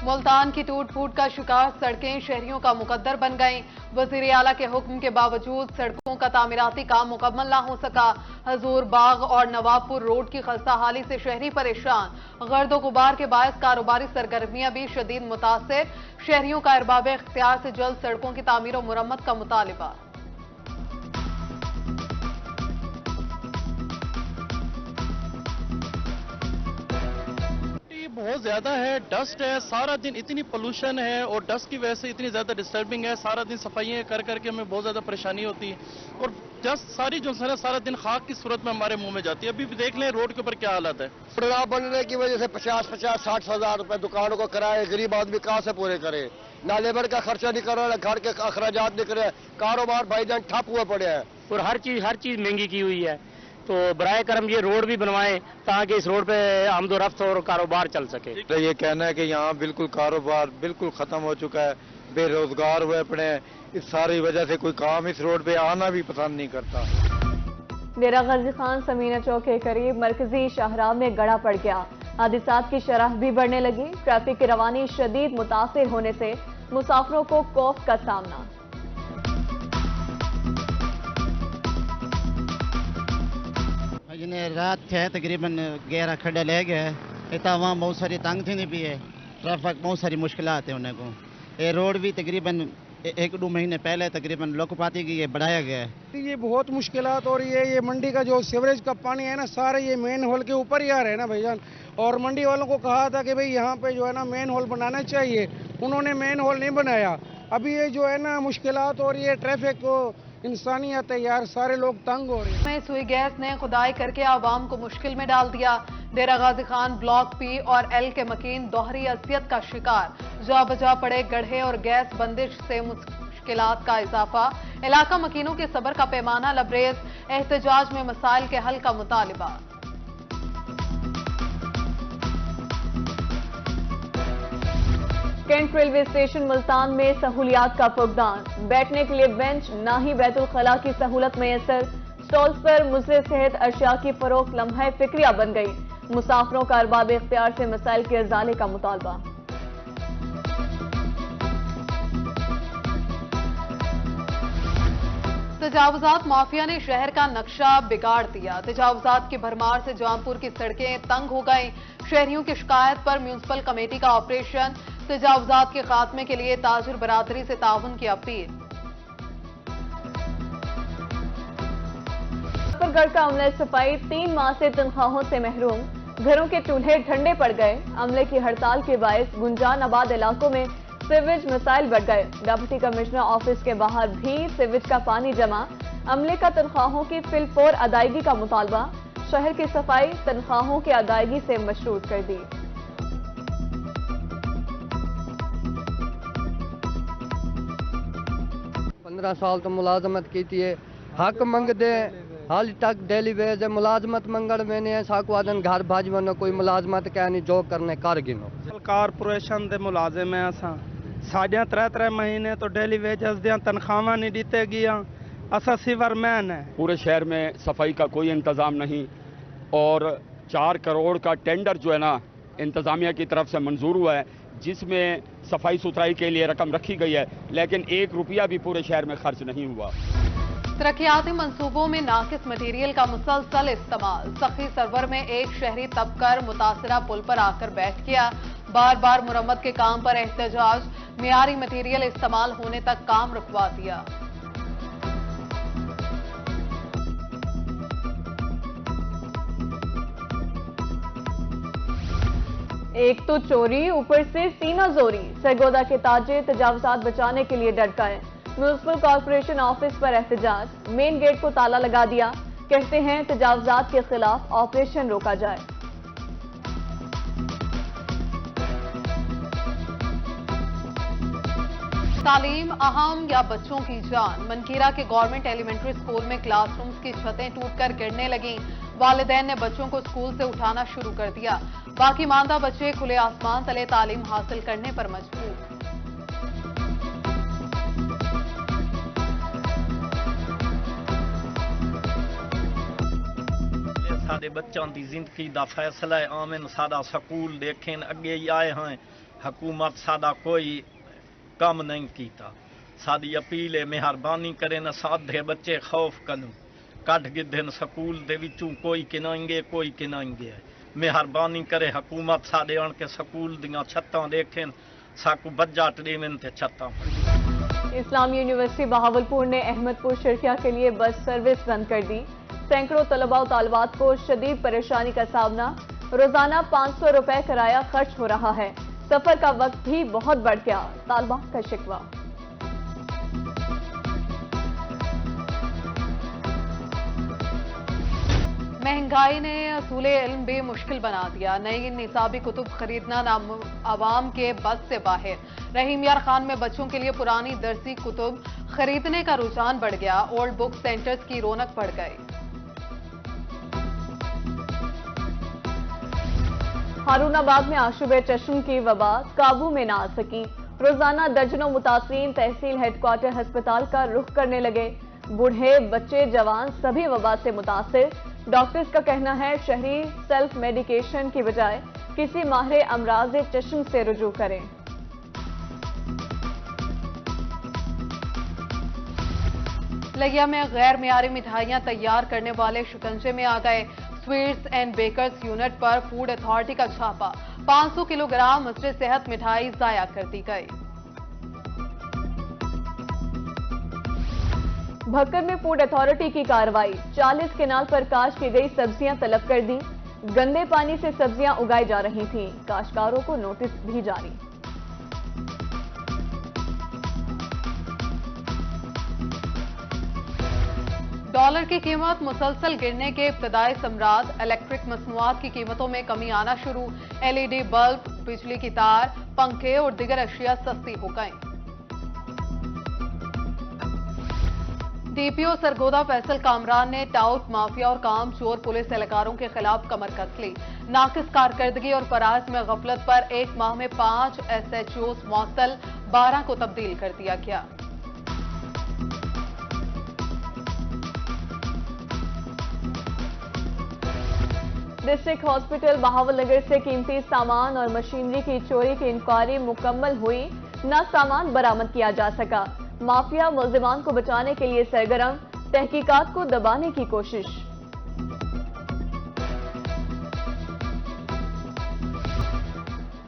मुल्तान की टूट फूट का शिकार सड़कें शहरियों का मुकद्दर बन गईं। वजीर आला के हुक्म के बावजूद सड़कों का तामीराती काम मुकम्मल ना हो सका। हजूर बाग और नवाबपुर रोड की खस्ताहाली से शहरी परेशान। गर्दो गुबार के बायस कारोबारी सरगर्मियां भी शदीद मुतासिर। शहरियों का अरबाब इख्तियार से जल्द सड़कों की तामीर और मुरम्मत का मुतालिबा। बहुत ज्यादा है, डस्ट है, सारा दिन इतनी पोल्यूशन है और डस्ट की वजह से इतनी ज्यादा डिस्टर्बिंग है। सारा दिन सफाइयाँ कर करके हमें बहुत ज्यादा परेशानी होती है और डस्ट सारी जो है सारा दिन खाक की सूरत में हमारे मुंह में जाती है। अभी भी देख लें रोड के ऊपर क्या हालत है। रोड बनने की वजह से 50-60 हजार रुपए दुकानों को किराए गरीब आदमी कहाँ से पूरे करे। ना लेबर का खर्चा नहीं कर रहा, घर के अखराजात नहीं कर रहे, कारोबार भाईजान ठप हुए पड़े हैं और हर चीज महंगी की हुई है। तो बराए करम ये रोड भी बनवाएं ताकि इस रोड पे आमदोरफ्त और कारोबार चल सके। तो ये कहना है कि यहाँ बिल्कुल कारोबार बिल्कुल खत्म हो चुका है, बेरोजगार हुए पड़े हैं। इस सारी वजह से कोई काम इस रोड पे आना भी पसंद नहीं करता। डेरा गाजी खान समीना चौक के करीब मरकजी शाहराह में गड़ा पड़ गया। हादसात की शरह भी बढ़ने लगी। ट्रैफिक की रवानी शदीद मुतासिर होने से मुसाफिरों को खौफ का सामना। जिन्हें रात थे तकरीबन 11 खड्डे ले गए। इतना वहाँ बहुत सारी तंग थी नहीं भी है, ट्रैफिक बहुत सारी मुश्किलात है उन्हें को। ये रोड भी तकरीबन 1-2 महीने पहले तकरीबन लोकपाती की ये बढ़ाया गया है। ये बहुत मुश्किलात और ये मंडी का जो सीवरेज का पानी है ना, सारे ये मेन होल के ऊपर ही आ रहे हैं ना भाईजान। और मंडी वालों को कहा था कि भाई यहाँ पे जो है ना मेन होल बनाना चाहिए, उन्होंने मेन होल नहीं बनाया। अभी ये जो है ना मुश्किलात और ये ट्रैफिक को इंसानियत है यार, सारे लोग तंग हो रहे हैं। में सुई गैस ने खुदाई करके आवाम को मुश्किल में डाल दिया। डेरा गाजी खान ब्लॉक पी और एल के मकीन दोहरी अजियत का शिकार। जा बजा पड़े गड्ढे और गैस बंदिश से मुश्किलात का इजाफा। इलाका मकीनों के सब्र का पैमाना लबरेज। एहतजाज में मसाइल के हल का मुतालिबा। कैंट रेलवे स्टेशन मुल्तान में सहूलियात का फुकदान। बैठने के लिए बेंच, ना ही बैतुल खला की सहूलत मैसर। स्टॉल्स पर मुज़र सेहत अशिया की फरोख्त लम्हा फिक्रिया बन गई। मुसाफिरों का अरबाब इख्तियार से मसाइल के इज़ाले का मुतालबा। तजावुजात माफिया ने शहर का नक्शा बिगाड़ दिया। तजावुजात की भरमार से जामपुर की सड़कें तंग हो गईं। शहरियों की शिकायत पर म्यूनिसिपल कमेटी का ऑपरेशन। तजावुजात के खात्मे के लिए ताजिर बरादरी से ताउन की अपील। गढ़ का अमले सफाई 3 माह से तनख्वाहों से महरूम। घरों के चूल्हे ठंडे पड़ गए। अमले की हड़ताल के बायस गुंजान आबाद इलाकों में सीवेज मसाइल बढ़ गए। डिप्टी कमिश्नर ऑफिस के बाहर भी सीवेज का पानी जमा। अमले का तनख्वाहों की फिलफौर अदायगी का मुतालबा। शहर की सफाई तनख्वाहों की अदायगी से मशरूत कर दी। पंद्रह साल तो मुलाजमत की थी, हक मंग दे हाल तक डेली वेज मुलाजमत मंगल मैंने साकू आदन घर भाज वनो कोई मुलाजमत क्या नहीं जो करने कर गिनो। कारपोरेशन दे मुलाजिम है असा साढ़े 3 महीने तो डेली वेजेस दियां तनख्वाहां नहीं दीते गया। असा सीवरमैन है। पूरे शहर में सफाई का कोई इंतजाम नहीं और 4 करोड़ का टेंडर जो है ना इंतजामिया की तरफ से मंजूर हुआ है, जिसमें सफाई सुथराई के लिए रकम रखी गई है, लेकिन 1 रुपया भी पूरे शहर में खर्च नहीं हुआ। तरक्याती मंसूबों में नाकिस मटीरियल का मुसलसल इस्तेमाल। सखी सरवर में एक शहरी तबकर मुतासरा पुल पर आकर बैठ गया। बार बार मुरम्मत के काम पर एहतजाज। मियारी मटीरियल इस्तेमाल होने तक काम रुकवा दिया। एक तो चोरी, ऊपर से सीना जोरी। सरगोदा के ताजिर तजावुजात बचाने के लिए डट गए। म्यूनिसिपल कॉर्पोरेशन ऑफिस पर एहतजाज। मेन गेट को ताला लगा दिया। कहते हैं तजावुजात के खिलाफ ऑपरेशन रोका जाए। तालीम अहम या बच्चों की जान। मनकीरा के गवर्नमेंट एलिमेंट्री स्कूल में क्लासरूम्स की छतें टूटकर गिरने लगीं। वालिदैन ने बच्चों को स्कूल से उठाना शुरू कर दिया। बाकी मानदा बच्चे खुले आसमान तले तालीम हासिल करने पर मजबूर। साडे बच्चों की जिंदगी का फैसला है, आमिन साडा स्कूल देखें अगे ही आए हैं हुकूमत सादा कोई कम नहीं कीता। साडी अपील है मेहरबानी करे न साधे बच्चे खौफ कन कट गिद्धन स्कूल दे विचों कोई किनाएंगे कोई किनाएंगे। मेहरबानी करे हुकूमत साडे आन के स्कूल दियां छत्तां देखें साकू बजट देवन ते छत्तां। इस्लामी यूनिवर्सिटी बहावलपुर ने अहमदपुर शिरकिया के लिए बस सर्विस बंद कर दी। सैकड़ों तलबा और तालिबात को शदीद परेशानी का सामना। रोजाना 500 रुपए किराया खर्च हो रहा है। सफर का वक्त भी बहुत बढ़ गया, तालिबात का शिकवा। महंगाई ने असूले इल्म भी मुश्किल बना दिया। नई निसाबी कुतुब खरीदना नाम आवाम के बस से बाहर। रहीम यार खान में बच्चों के लिए पुरानी दरसी कुतुब खरीदने का रुझान बढ़ गया। ओल्ड बुक सेंटर्स की रौनक बढ़ गई। हारूनाबाद में आशुबे चश्म की वबा काबू में न आ सकी। रोजाना दर्जनों मुतासरीन तहसील हेडक्वार्टर अस्पताल का रुख करने लगे। बूढ़े, बच्चे, जवान सभी वबा से मुतासिर। डॉक्टर्स का कहना है शहरी सेल्फ मेडिकेशन की बजाय किसी माहिर अमराज़े चश्म से रुजू करें। लिया में गैर मियारी मिठाइयां तैयार करने वाले शिकंजे में आ गए। स्वीट्स एंड बेकर्स यूनिट पर फूड अथॉरिटी का छापा। 500 किलोग्राम मसरे सेहत मिठाई जाया कर दी गई। भक्कर में फूड अथॉरिटी की कार्रवाई। 40 केनाल पर काश की गई सब्जियां तलब कर दी। गंदे पानी से सब्जियां उगाई जा रही थीं। काश्तकारों को नोटिस भी जारी। डॉलर की कीमत मुसलसल गिरने के इब्तदाई सम्राट। इलेक्ट्रिक मसनूआत की कीमतों में कमी आना शुरू। एलईडी बल्ब, बिजली की तार, पंखे और दीगर अशिया सस्ती हो गई। डीपीओ सरगोदा फैसल कामरान ने टाउट माफिया और काम चोर पुलिस एहलकारों के खिलाफ कमर कस ली। नाकिस कारकर्दगी और फराज में गफलत पर 1 माह में 5 SHOs मौसल, 12 को तब्दील कर दिया गया। डिस्ट्रिक्ट हॉस्पिटल बहावलनगर से कीमती सामान और मशीनरी की चोरी की इंक्वायरी मुकम्मल हुई, न सामान बरामद किया जा सका। माफिया मुल्जिमान को बचाने के लिए सरगर्म, तहकीकात को दबाने की कोशिश।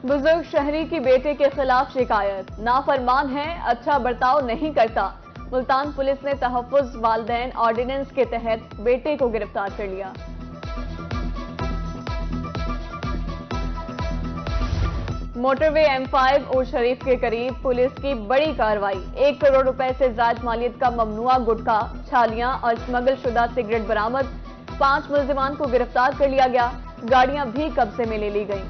बुजुर्ग शहरी की बेटे के खिलाफ शिकायत। नाफरमान है, अच्छा बर्ताव नहीं करता। मुल्तान पुलिस ने तहफ्फुज वालिदैन ऑर्डिनेंस के तहत बेटे को गिरफ्तार कर लिया। मोटरवे M5 और शरीफ के करीब पुलिस की बड़ी कार्रवाई। 1 करोड़ रुपए से ज्यादा मालियत का ममनुआ गुटखा, छालियां और स्मगल शुदा सिगरेट बरामद। 5 मुल्जिमान को गिरफ्तार कर लिया गया। गाड़ियां भी कब्जे में ले ली गईं।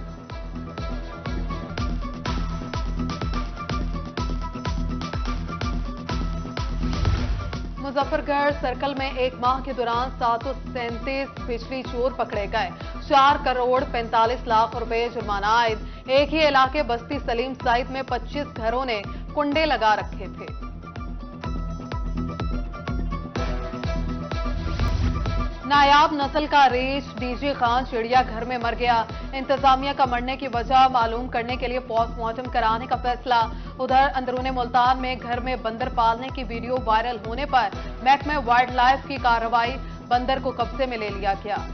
मुजफ्फरगढ़ सर्कल में 1 माह के दौरान 737 बिजली चोर पकड़े गए। 4 करोड़ 45 लाख रुपए जुर्माना आयद। एक ही इलाके बस्ती सलीम साइड में 25 घरों ने कुंडे लगा रखे थे। नायाब नस्ल का रीछ डीजे खान चिड़िया घर में मर गया। इंतजामिया का मरने की वजह मालूम करने के लिए पोस्टमार्टम कराने का फैसला। उधर अंदरूने मुल्तान में घर में बंदर पालने की वीडियो वायरल होने पर महकमे वाइल्ड लाइफ की कार्रवाई। बंदर को कब्जे में ले लिया गया।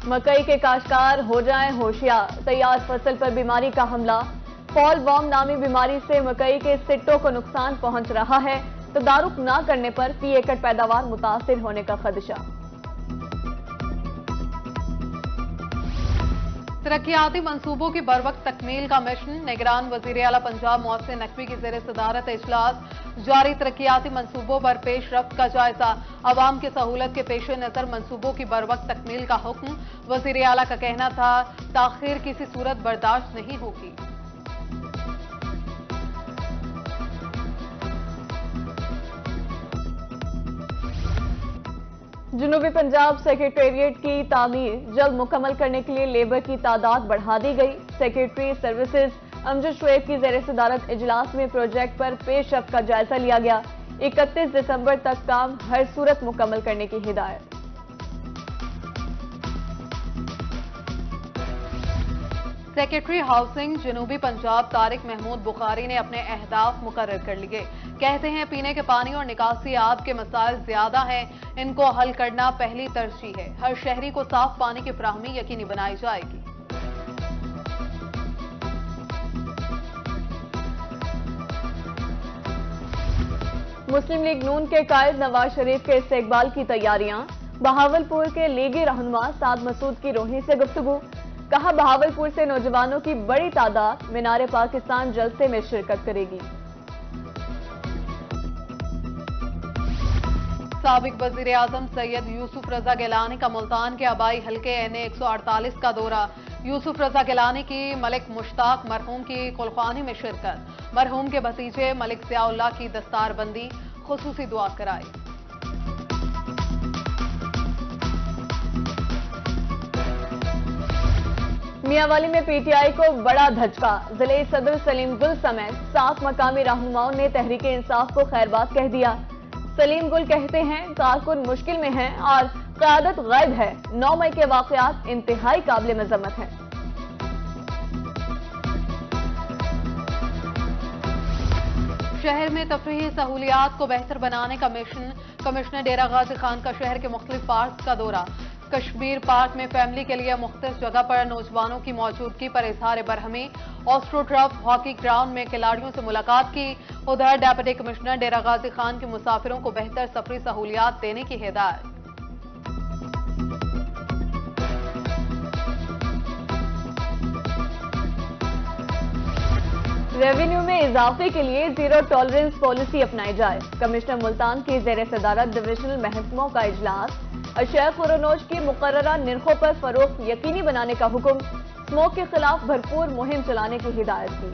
मकई के काश्तकार हो जाएं होशियार। तैयार फसल पर बीमारी का हमला। फॉल वॉर्म नामी बीमारी से मकई के सिट्टों को नुकसान पहुंच रहा है। तदारुक न करने पर फी एकड़ पैदावार मुतासिर होने का खदशा। तरक्याती मंसूबों की बरवक्त तकमील का मिशन। निगरान वजीर आला पंजाब मोहसिन नकवी की ज़ेर सदारत इजलास। जारी तरक्याती मंसूबों पर पेशरफ्त का जायजा। अवाम की सहूलत के पेश नजर मंसूबों की बरवक्त तकमील का हुक्म। वजीर आला का कहना था ताखीर किसी सूरत बर्दाश्त नहीं होगी। जनूबी पंजाब सेक्रेटेरिएट की तामीर जल्द मुकम्मल करने के लिए लेबर की तादाद बढ़ा दी गई। सेक्रेटरी सर्विसेज अमजद शुएब की ज़ेर सदारत इजलास में प्रोजेक्ट पर पेशरफ्त का जायजा लिया गया। 31 दिसंबर तक काम हर सूरत मुकम्मल करने की हिदायत। सेक्रेटरी हाउसिंग जनूबी पंजाब तारिक महमूद बुखारी ने अपने अहदाफ मुकर्रर कर लिए। कहते हैं पीने के पानी और निकासी आब के मसाइल ज्यादा हैं, इनको हल करना पहली तरजीह है। हर शहरी को साफ पानी की फराहमी यकीनी बनाई जाएगी। मुस्लिम लीग नून के कायद नवाज शरीफ के इस्तेकबाल की तैयारियां। बहावलपुर के लीगी रहनुमा साद मसूद की रोहिणी से गुफ्तगू। कहा बहावलपुर से नौजवानों की बड़ी तादाद मीनार पाकिस्तान जलसे में शिरकत करेगी। साबिक वजीर आजम सैयद यूसुफ रजा गिलानी का मुल्तान के आबाई हल्के NA 148 का दौरा। यूसुफ रजा गिलानी की मलिक मुश्ताक मरहूम की कुलखानी में शिरकत। मरहूम के भतीजे मलिक ज़ियाउल्लाह की दस्तारबंदी, खुसूसी दुआ कराई। मियांवाली में PTI को बड़ा धचका। जिले सदर सलीम गुल समेत 7 मकामी रहनुमाओं ने तहरीक इंसाफ को खैरबाद कह दिया। सलीम गुल कहते हैं कारकुन मुश्किल में हैं और क़यादत गायब है। 9 मई के वाक़यात इंतहाई काबिल मज़म्मत हैं। शहर में तफरीही सहूलियात को बेहतर बनाने का मिशन। कमिश्नर डेरा गाजी खान का शहर के मुख्तलिफ पार्क का दौरा। कश्मीर पार्क में फैमिली के लिए मुख्तलिफ जगह पर नौजवानों की मौजूदगी पर इजहार बरहमी। ऑस्ट्रोटर्फ हॉकी ग्राउंड में खिलाड़ियों से मुलाकात की। उधर डेप्यूटी कमिश्नर डेरा गाजी खान के मुसाफिरों को बेहतर सफरी सहूलियात देने की हिदायत। रेवेन्यू में इजाफे के लिए जीरो टॉलरेंस पॉलिसी अपनाई जाए। कमिश्नर मुल्तान की ज़ेर सदारत डिविजनल महकमों का इजलास। अशया खुरोनोश की मुकर्ररा निर्खों पर फरोख्त यकीनी बनाने का हुक्म। स्मोक के खिलाफ भरपूर मुहिम चलाने की हिदायत की।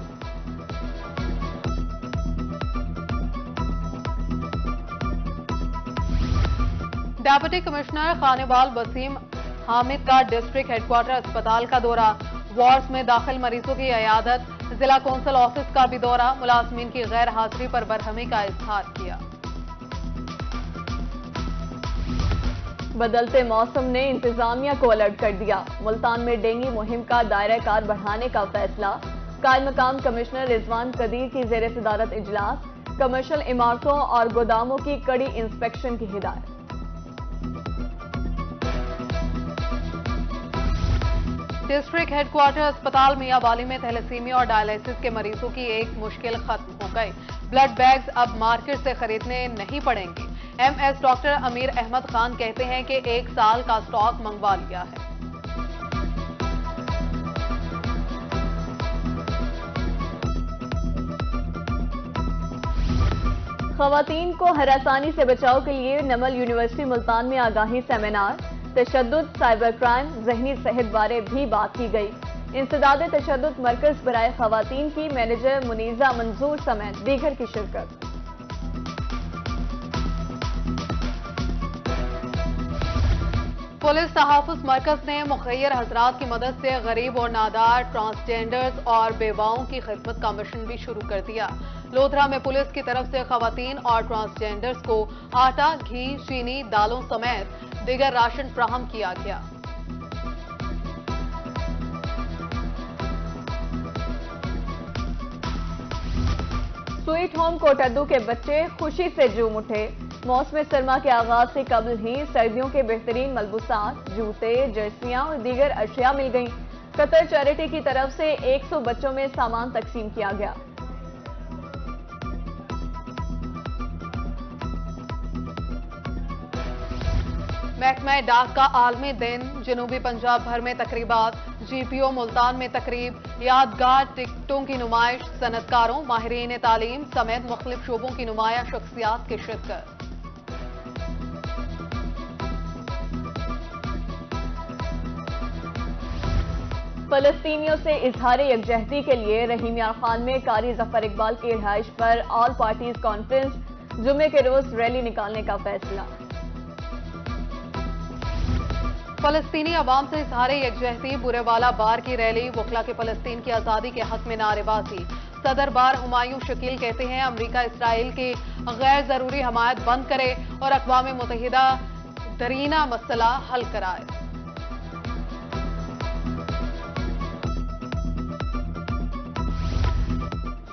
डेप्यूटी कमिश्नर खानेवाल वसीम हामिद का डिस्ट्रिक्ट हेडक्वार्टर अस्पताल का दौरा। वार्ड्स में दाखिल मरीजों की इयादत। जिला कौंसिल ऑफिस का भी दौरा। मुलाजमीन की गैर हाजिरी पर बरहमी का इजहार किया। बदलते मौसम ने इंतजामिया को अलर्ट कर दिया। मुल्तान में डेंगू मुहिम का दायरा कार बढ़ाने का फैसला। कायम मकाम कमिश्नर रिजवान कदीर की ज़ेर सदारत इजलास। कमर्शियल इमारतों और गोदामों की कड़ी इंस्पेक्शन की हिदायत। डिस्ट्रिक्ट हेडक्वार्टर अस्पताल मियांवाली में थैलेसीमिया और डायलिसिस के मरीजों की एक मुश्किल खत्म हो गई। ब्लड बैग्स अब मार्केट से खरीदने नहीं पड़ेंगे। MS डॉक्टर अमीर अहमद खान कहते हैं कि 1 साल का स्टॉक मंगवा लिया है। खवातीन को हरासानी से बचाव के लिए नमल यूनिवर्सिटी मुल्तान में आगाही सेमिनार। तशद्दुद, साइबर क्राइम, ज़हनी सेहत बारे भी बात की गई। इंसदाद तशद्दुद मरकज बराए खवातीन की मैनेजर मुनीजा मंजूर समेत दीगर की शिरकत। पुलिस तहफ़्फ़ुज़ मरकज ने मुखय्यर हजरात की मदद से गरीब और नादार, ट्रांसजेंडर्स और बेवाओं की खिदमत का मिशन भी शुरू कर दिया। लोधरा में पुलिस की तरफ से खवातीन और ट्रांसजेंडर्स को आटा, घी, चीनी, दालों समेत दीगर राशन फ्राहम किया गया। स्वीट होम कोटद्दू के बच्चे खुशी से झूम उठे। मौसम सरमा के आगाज से कबल ही सर्दियों के बेहतरीन मलबूसात, जूते, जर्सियां और दीगर अशिया मिल गईं। कतर चैरिटी की तरफ से 100 बच्चों में सामान तकसीम किया गया। महकमा डाक का आलमी दिन। जनूबी पंजाब भर में तकरीबात। GPO मुल्तान में तकरीब। यादगार टिकटों की नुमाइश। सनतकारों, माहिरीन तालीम समेत मुख्तलिफ शोबों की नुमाया शख्सियात की शिरकत। फलस्तीनियों से इजहार यकजहती के लिए रहीम यार खान में कारी जफर इकबाल की रिहाइश पर ऑल पार्टीज कॉन्फ्रेंस। जुमे के रोज रैली निकालने का फैसला। फलस्तीनी अवाम से इजहार यकजहती। बुरेवाला बार की रैली। वकला के फलस्तीन की आज़ादी के हक में नारेबाजी। सदर बार हुमायूं शकील कहते हैं अमरीका इसराइल की गैर जरूरी हमायत बंद करे और अक़वाम मुत्तहिदा दरीना मसला हल कराए।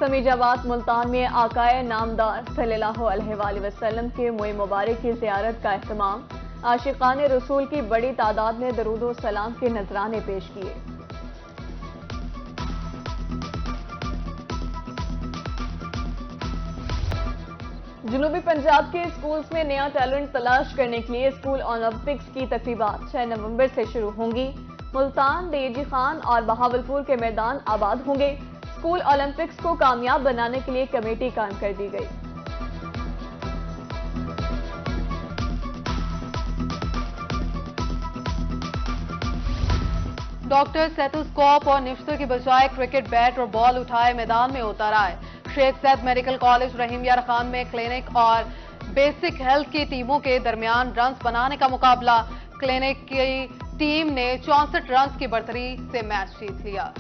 समीजाबाद मुल्तान में आकाए नामदार सल्लल्लाहु अलैहि वसल्लम के मुए मुबारक की ज़ियारत का अहतमाम। आशिकान रसूल की बड़ी तादाद ने दरूद व सलाम के नजराने पेश किए। जनूबी पंजाब के स्कूल्स में नया टैलेंट तलाश करने के लिए स्कूल ओलंपिक्स की तकरीबात 6 नवंबर से शुरू होंगी। मुल्तान, डेजी खान और बहावलपुर के मैदान आबाद होंगे। स्कूल ओलंपिक्स को कामयाब बनाने के लिए कमेटी कायम कर दी गई। डॉक्टर स्टेथोस्कोप और निश्तर की बजाय क्रिकेट बैट और बॉल उठाए मैदान में उतर आए। शेख सैद मेडिकल कॉलेज रहीम यार खान में क्लिनिक और बेसिक हेल्थ की टीमों के दरमियान रन्स बनाने का मुकाबला। क्लिनिक की टीम ने 64 रन्स की बढ़तरी से मैच जीत लिया।